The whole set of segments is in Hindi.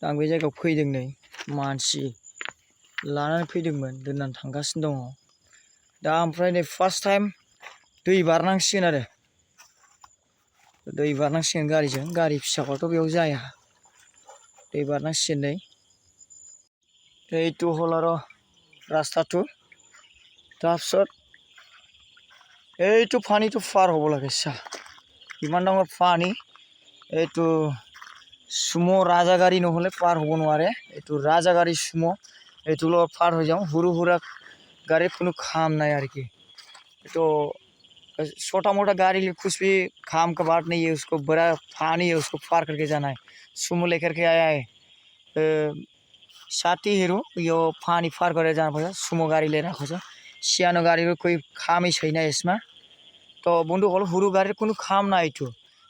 आं बे जायगायाव फैदों नै मानसि लानानै फैदोंमोन दोननानै थांगासिनो दङ दा ओमफ्राय नै फार्स्ट टाइम दै बारनांसिगोन आरो दै बारनांसिगोन गारिजों गारि फिसाबाथ' बेयाव जाया दै बारनांसिगोन नै এইটো হ'ল আৰু ৰাস্তাটো তাৰপিছত এইটো পানীটো পাৰ হ'ব লাগে চা ইমান ডাঙৰ পানী এইটো সুমো ৰাজাগাড়ী নহ'লে পাৰ হ'ব নোৱাৰে এইটো ৰাজাগাড়ী সুমো এইটো লগত পাৰ হৈ যাওঁ সৰু সুৰা गाड़ी কোনো काम नहीं यार की तो छोटा मोटा गाड़ी कुछ भी काम का बात नहीं है उसको बड़ा पानी है उसको पार करके जाना है सुमो लेकर के आया है साथी हीरो यो पानी पार कर जाना पर्छ सुमो गाड़ी ले रखो छ सानो गाड़ी को कोई काम ही छैन यसमा तो बन्धुहरु हुरु गाड़ी कोनो काम ना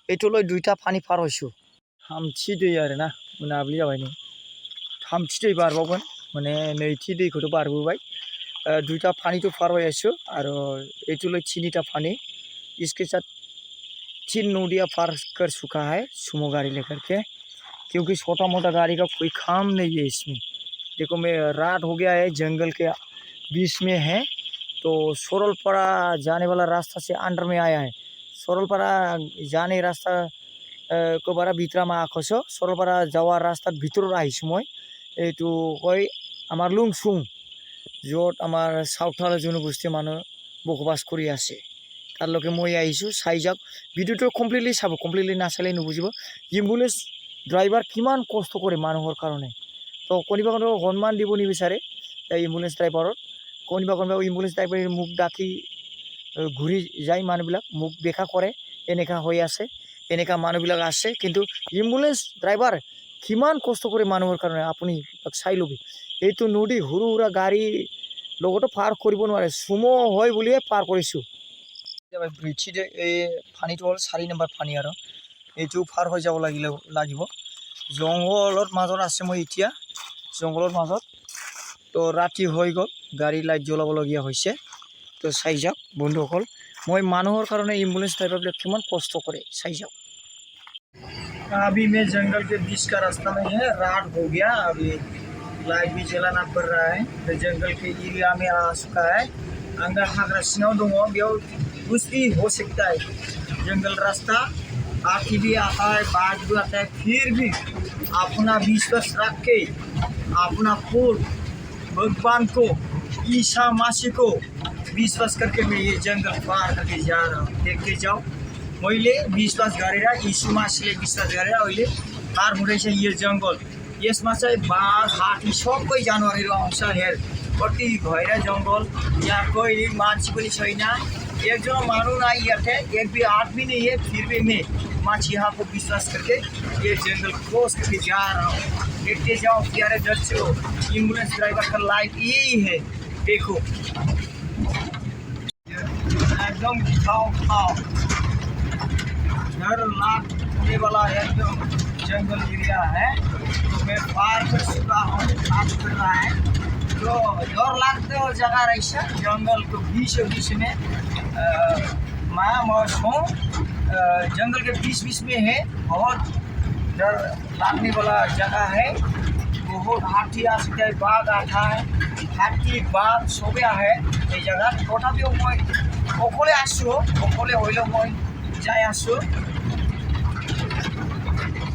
एटोलै दुईटा पानी पार होइछु थामथि दै आरोना मोनाबिलि जाबाय नै थामथि दै बारबावगोन माने नैथि दैखौथ' बारबोबाय दुईटा पानी तो पार हो आइछु आरो एटोलै तिनिटा पानी इसके साथ 3 नदियाँ पार कर चुका है सुमो गाड़ी लेकर के क्योंकि छोटा मोटा गाड़ी का कोई काम नहीं है इसमें देखो मैं रात हो गया है जंगल के बीच में है तो सोरलपाड़ा जाने वाला रास्ता से अंदर में आया है सोरलपाड़ा जाने रास्ता को बारा भित्र में आएको छ सोरलपाड़ा जावा रास्ता भितर आइछु मैं एटु कय आमार लुंगसुं য'ত আমাৰ সাঁওতাল জনগোষ্ঠীৰ মানুহ বসবাস কৰি আছে তালৈকে মই আহিছোঁ চাই যাওক ভিডিঅ'টো কমপ্লিটলি চাব কমপ্লিটলি নাচালে নুবুজিব এম্বুলেন্স ড্ৰাইভাৰ কিমান কষ্ট কৰে মানুহৰ কাৰণে তো কোনোবা কোনোবা সন্মান দিব নিবিচাৰে এই এম্বুলেন্স ড্ৰাইভাৰত কোনোবা এম্বুলেন্স ড্ৰাইভাৰ মুখ ডাকি ঘূৰি যায় মানুহবিলাক মুখ দেখা কৰে এনেকা হৈ আছে এনেকা মানুহবিলাক আছে কিন্তু এম্বুলেন্স ড্ৰাইভাৰ কিমান কষ্ট কৰে মানুহৰ কাৰণে আপুনি চাই ল'বি এইটো নদী সৰু সুৰা গাড়ী লগতো পাৰ কৰিব নোৱাৰে সুমো হয় বুলিয়ে পাৰ কৰিছোঁ ব্ৰিজত এই পানীটো হ'ল 4 নম্বৰ পানী আৰু এইটো পাৰ হৈ যাব লাগিব জংঘলৰ মাজত আছে মই এতিয়া জংঘলৰ মাজত তো ৰাতি হৈ গ'ল গাড়ী লাইট জ্বলাবলগীয়া হৈছে তো চাই যাওক বন্ধুসকল মই মানুহৰ কাৰণে এম্বুলেন্স ড্ৰাইভাৰবিলাক কিমান কষ্ট কৰে চাই যাওক अभी मैं जंगल के बीच का रास्ता में है रात हो गया अभी लाइट भी जलाना पड़ रहा है तो जंगल के एरिया में आ चुका है अंदर हाग्रा सिङाव दङ बेयाव कुछ भी हो सकता है जंगल रास्ता हाथी भी आता है बाघ भी आता है फिर भी अपना विश्वास रख के अपना खुद भगवान को ईसा मसीह को विश्वास करके मैं ये जंगल पार करके जा रहा हूँ देख के जाओ मैले विश्वास गरेर यीशु मसीहले विश्वास गरेर अहिले पार हुँदैछ यो जंगल यसमा चाहिँ बाघ हात्ती सबै जनावरहरू आउँछ हेर कति गहिरो जंगल यहाँ कोही मान्छे पनि छैन एकजना मानव नहीं है एक भी आदमी नहीं है फिर भी मैं मसीहा को विश्वास करके ये जंगल क्रॉस करके जा रहा हूँ देखते जाओ प्यारे दर्शकों एम्बुलेंस ड्राइवर का लाइफ यही है देखो एकदम खाओ डर लगने वाला एकदम जंगल एरिया है तो मैं पार कर चुका हूँ पार कर रहा है तो डर लगते हो जगह रही जंगल को बीच में मैं हूँ जंगल के बीच में है बहुत डर लगने वाला जगह है बहुत हाथी आ सकता है बाघ आता है हाथी बाघ सबे है ये जगह तथापि मैं अकले आसो अकले हलो मैं যাই আছো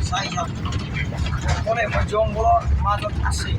চাই যাওক অকলে মই জংঘলৰ মাজত আছি